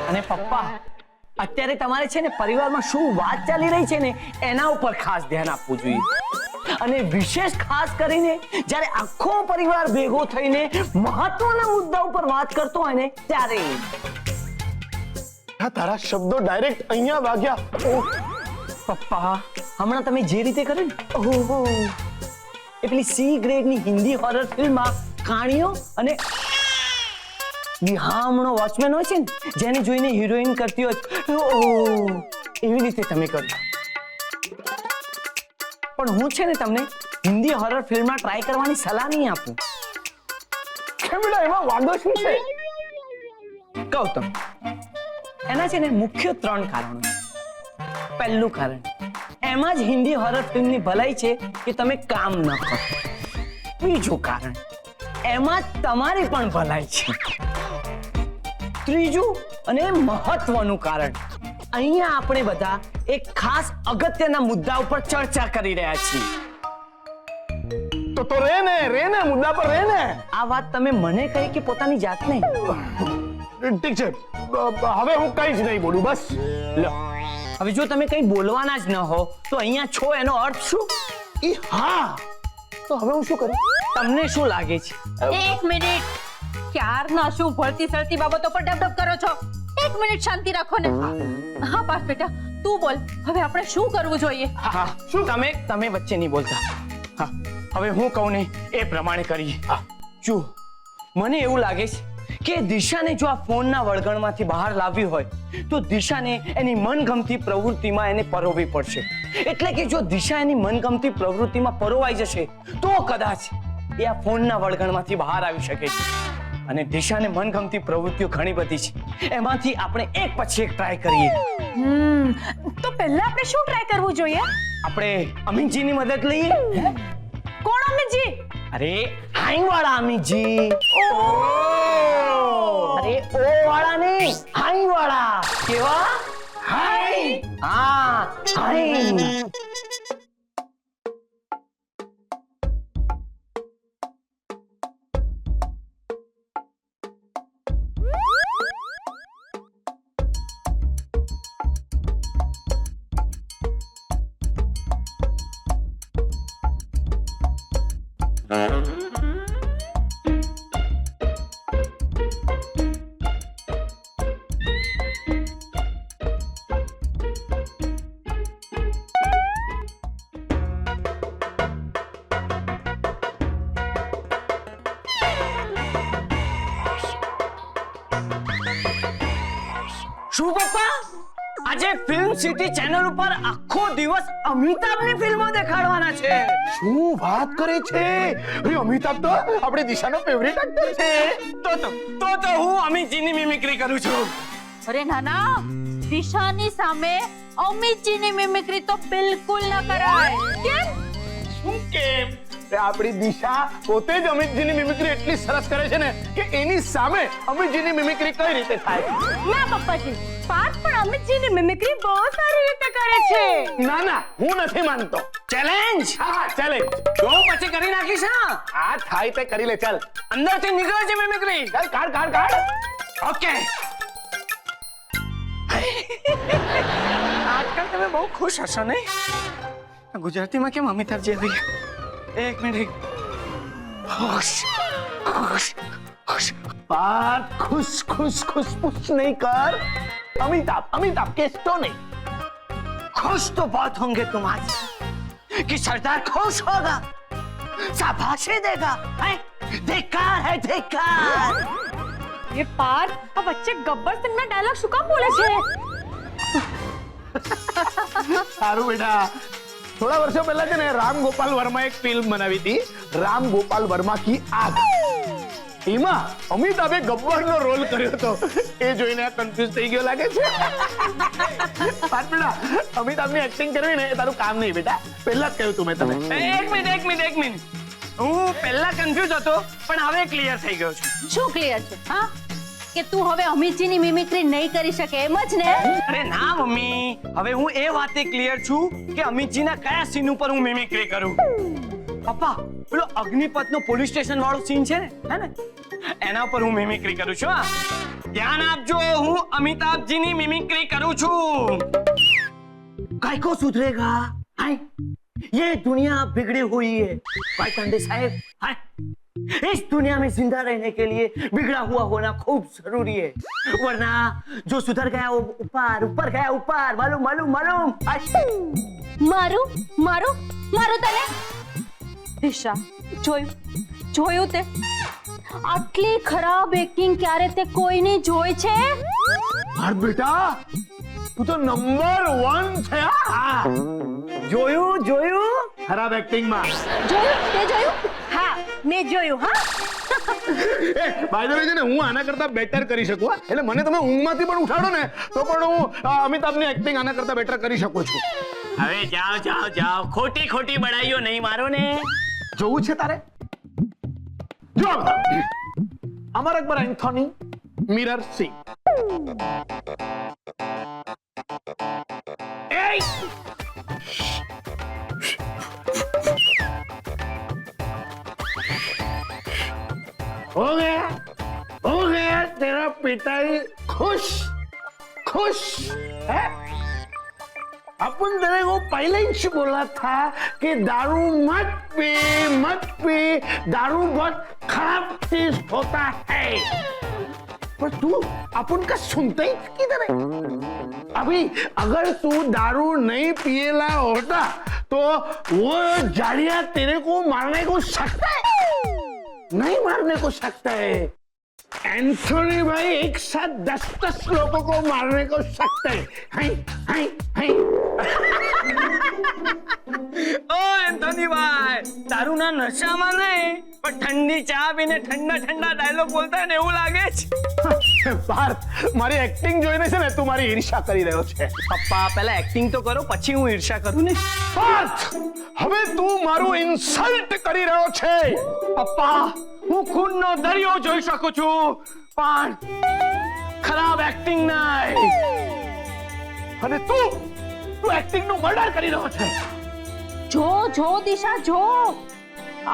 અને પપ્પા અત્યારે તમારે છે ને પરિવારમાં શું વાત ચાલી રહી છે ને એના ઉપર ખાસ ધ્યાન આપવું જોઈએ અને વિશેષ ખાસ કરીને જ્યારે આખો પરિવાર ભેગો થઈને મહત્વના મુદ્દા ઉપર વાત કરતો હોય ને ત્યારે તારા શબ્દો ડાયરેક્ટ અહીંયા વાગ્યા. પપ્પા હમણાં તમે જે રીતે કર્યું ને ઓહો એ પેલી સી ગ્રેડની હિન્દી હોરર ફિલ્મમાં કાણીઓ અને નિહામણો વોચમેન હોય છે ને જેને જોઈને હિરોઈન કરતી હોય એવી રીતે તમે કર્યું. પણ હું છે ને તમને હિન્દી હોરર ફિલ્મમાં ટ્રાય કરવાની સલાહ નહીં આપું. કેમ બેટા એમાં વાંધો શું છે? કહું તમને એના છે ને મુખ્ય 3 કારણો. પહેલું કારણ એમાં જ હિન્દી હોરર ફિલ્મની ભલાઈ છે કે તમે કામ ન કરો. બીજું કારણ એમાં જ તમારી પણ ભલાઈ છે. ત્રીજું અને મહત્વનું કારણ અહીંયા આપણે બધા એક ખાસ અગત્યના મુદ્દા ઉપર ચર્ચા કરી રહ્યા છીએ. તો રે ને મુદ્દા પર રે ને. આ વાત તમે મને કહી કે પોતાની જાતને? ઠીક છે હવે હું કઈ જ નહીં બોલું બસ. લો હવે જો તમે કઈ બોલવાના જ ન હો તો અહીંયા છો એનો અર્થ શું? હા તો હવે હું શું કરું? તમને શું લાગે છે? એક મિનિટ ક્યારના શું ભળતી સળતી બાબતો પર ડબડબ કરો છો? એક મિનિટ શાંતિ રાખો ને. હા પાર્થ બેટા તું બોલ હવે આપણે શું કરવું જોઈએ? હા શું તમે વચ્ચે નહીં બોલતા. હા હવે હું કહું ને એ પ્રમાણે કરીએ. જો મને એવું લાગે છે કે દિશાને જો આ ફોનના વળગણમાંથી બહાર લાવવી હોય તો દિશાને એની મનગમતી પ્રવૃત્તિમાં એને પરોવવી પડશે. એટલે કે જો દિશા એની મનગમતી પ્રવૃત્તિમાં પરોવાઈ જશે તો કદાચ એ આ ફોનના વળગણમાંથી બહાર આવી શકે છે. અને દિશાને મનગમતી પ્રવૃત્તિઓ ઘણી બધી છે એમાંથી આપણે એક પછી એક ટ્રાય કરીએ. તો પહેલા આપણે શું ટ્રાય કરવું જોઈએ? આપણે અમીનજીની મદદ લઈએ. કોણ અમિતજી? અરે હાઈ વાળા અમીનજી. અરે ઓ વાળા નહીં હાઈ વાળા. કેવા? હાઈ. હા હાઈ. શું પપ્પા આજે ફિલ્મ સિટી ચેનલ ઉપર આખો દિવસ અમિતાભની ફિલ્મો દેખાડવાના છે? શું વાત કરે છે? અરે અમિતાભ તો આપણી દિશાનો ફેવરિટ એક્ટર છે. તો હું અમિતજીની મિમિક્રી કરું છું. અરે નાના દિશાની સામે અમિતજીની મિમિક્રી તો બિલકુલ ન કરાય. કેમ? શું કેમ? આપણી દિશા પોતે જ અમિતજીની મિમિક્રી એટલી સરસ કરે છે ને કે એની સામે અમિતજીની મિમિક્રી કઈ રીતે થાય? ના પપ્પાજી પાર્થ પણ અમિતજીની મિમિક્રી બહુ સારી રીતે કરે છે. ના હું નથી માનતો. ચેલેન્જ. હા ચેલેન્જ તો પછી કરી નાખીશ. આ થાય તે કરી લે. ચાલ અંદરથી નીકળે છે મિમિક્રી. ચાલ કાઢ ઓકે. આજકાલ તમે બહુ ખુશ હશો ને? ગુજરાતીમાં કેમ અમિતાભજી આવી ગયા? એક મિનિટ. बात खुश पुश नहीं कर. अमिताभ केस तो नहीं. खुश तो बहुत होंगे तुम आज कि सरदार खुश होगा, शाबाशी देगा. धिक्कार है धिक्कार. ये पार्थ अब बच्चे गब्बर सिंह ना डायलॉग શું કામ બોલે છે? સારું બેટા. થોડા વર્ષો પહેલા છે ને રામ ગોપાલ વર્મા એક ફિલ્મ બનાવી હતી, રામ ગોપાલ વર્મા કી આગ. એમાં અમિતાભે ગબ્બરનો રોલ કર્યો હતો. એ જોઈને આ કન્ફ્યુઝ થઈ ગયો લાગે છે. બેટા અમિતાભની એક્ટિંગ કરવી ને એ તારું કામ નહીં બેટા. પહેલા જ કહ્યું તું મેં તને. એક મિનિટ. હું પહેલા કન્ફ્યુઝ હતો પણ હવે ક્લિયર થઈ ગયો છું. શું ક્લિયર છે? હા કે તું હવે અમિતજીની મિમિક્રી નહીં કરી શકે એમ જ ને? અરે ના મમ્મી, હવે હું એ વાતે ક્લિયર છું કે અમિતજીના કયા સીન ઉપર હું મિમિક્રી કરું. પપ્પા પેલો અગ્નિપથ નો પોલીસ સ્ટેશન વાળો સીન છે ને, હે ને, એના પર હું મિમિક્રી કરું છું. ધ્યાન આપજો, હું અમિતાભજીની મિમિક્રી કરું છું. काय को सुधरेगा? हाय, ये दुनिया बिगड़ी हुई है पाइकंडे साहब. हाय, इस दुनिया में जिंदा रहने के लिए बिगड़ा हुआ होना खूब जरूरी है, वरना जो सुधर गया वो ऊपर ऊपर गया ऊपर. मालूम मालूम मालूम. મારું મારું મારું તને દિશા જોયું તે આટલી ખરાબ એક્ટિંગ ક્યારે તે કોઈની જોઈ છે? પાર્થ બેટા, તું તો નંબર 1 છે. જોયું જોયું. ખરાબ એક્ટિંગ માં. જોયું? હા, મેં જોયું. હા, બાય ધ વે છે ને, હું આના કરતા બેટર કરી શકું. એટલે મને તમે ઊંઘમાંથી પણ ઉઠાડો ને તો પણ હું અમિતાભની એક્ટિંગ આના કરતા બેટર કરી શકું છું. હવે જાઓ જાઓ જાઓ, ખોટી ખોટી બડાઈઓ નહીં મારો ને. જોવું છે તારે? જો અમર અકબર એન્થોની, મિરર સી. हो गया तेरा पिताजी खुश है? अपन तेरे को पहले ही बोला था कि दारू मत पी, दारू बहुत खराब चीज होता है, पर तू अपन का सुनता ही किधर है? अभी अगर तू दारू नहीं पिएला होता तो वो जाड़िया तेरे को मारने को सकता है? नहीं मारने को सकता है. एंथोनी भाई एक साथ 10-10 लोगों को मारने को सकता है. ઓ એન્થોની ભાઈ, દારૂના નશામાં નહીં પણ ઠંડી ચા પીને ઠંડા ઠંડા ડાયલોગ બોલતા ને એવું લાગે છે. પાર્થ, મારી એક્ટિંગ જોઈને છે ને તું મારી ઈર્ષ્યા કરી રહ્યો છે. પપ્પા પહેલા એક્ટિંગ તો કરો, પછી હું ઈર્ષ્યા કરું ને. પાર્થ, હવે તું મારું ઇન્સલ્ટ કરી રહ્યો છે. પપ્પા, હું ખૂનનો દરિયો જોઈ શકું છું પણ ખરાબ એક્ટિંગ નહીં. અને તું એક્ટિંગ નું મર્ડર કરી રહ્યો છે. જો દિશા, જો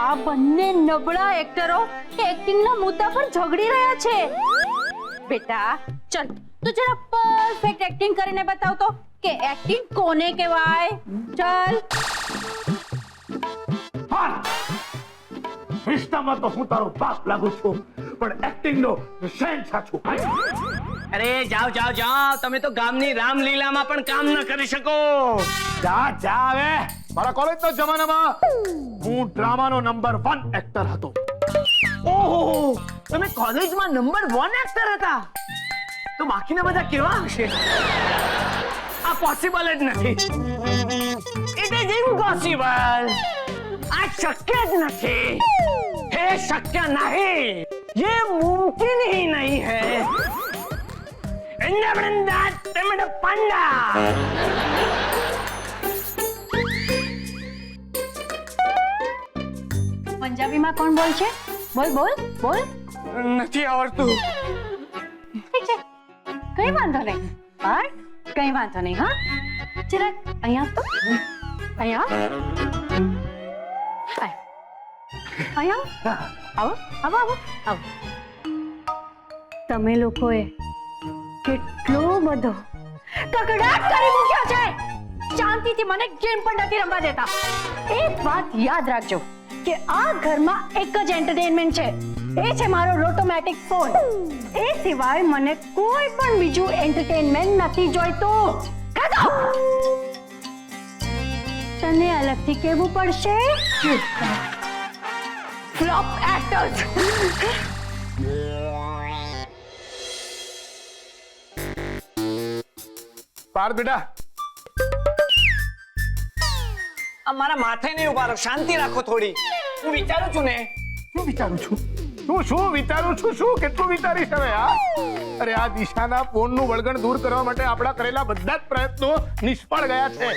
આ બંને નબળા એક્ટરો એક્ટિંગના મુદ્દા પર ઝઘડી રહ્યા છે. બેટા ચલ, તું જરા પરફેક્ટ એક્ટિંગ કરીને બતાવ તો કે એક્ટિંગ કોને કહેવાય. ચલ. રિશ્તામાં તો હું તારો બાપ લાગુ છું, પણ એક્ટિંગ નો શહેનશાહ છું. અરે જાઓ જાઓ જાઓ, તમે તો ગામની રામલીલામાં પણ કામ ન કરી શકો. જા હવે. મારા કોલેજના જમાનામાં હું ડ્રામાનો નંબર 1 એક્ટર હતો. ઓહો, તમે કોલેજમાં નંબર 1 એક્ટર હતા? તો બાકીના બધા કેવા હશે? આ પોસિબલ જ નથી. It is impossible. આ શક્ય જ નથી. હે શક્ય નહીં, ये मुमकिन ही नहीं है. પંજાબીમાં કોણ બોલ છે? બોલ. નથી આવડતું. ઠીક છે, કઈ વાંધો નહીં. કઈ વાંધો નહીં. હા, જરાક અહીંયા તો અહીંયા આવો. તમે લોકોએ કેટલો બધો કકડાટ કરી મૂક્યો છે. શાંતિથી મને ગેમ પણ નથી રમવા દેતા. એક વાત યાદ રાખજો કે આ ઘરમાં એક જ એન્ટરટેનમેન્ટ છે, એ છે મારો રોટોમેટિક ફોન. એ સિવાય મને કોઈ પણ બીજું એન્ટરટેનમેન્ટ નથી જોઈતું. તને અલગથી કહેવું પડશે. Flop actors. પાર્થ બેટા, મારા માથે નહીં ઉભારો, શાંતિ રાખો થોડી. હું વિચારું છું ને. શું વિચારું છું? શું વિચારું છું? શું કેટલું વિચારીશ હવે? અરે આ દિશાના ફોનનું વળગણ દૂર કરવા માટે આપણા કરેલા બધા જ પ્રયત્નો નિષ્ફળ ગયા છે.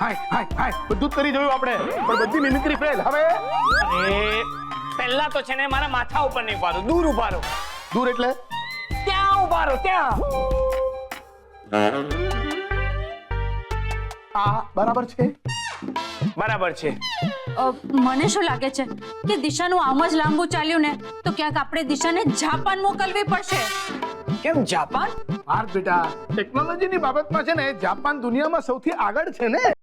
હાય બધું જ કરી જોયું આપણે, પણ બધી મિમિક્રી ફેલ. હવે પહેલા તો છે ને મારા માથા ઉપર નહીં ઉભારો, દૂર ઉભારો. દૂર એટલે ત્યાં ઉભારો, ત્યાં. આ બરાબર છે? બરાબર છે. મને શું લાગે છે કે દિશાનું આમ જ લાંબુ ચાલ્યું ને તો ક્યાંક આપણે દિશાને જાપાન મોકલવી પડશે. કેમ જાપાન? હા બેટા, ટેકનોલોજીની બાબતમાં છે ને જાપાન દુનિયામાં સૌથી આગળ છે ને.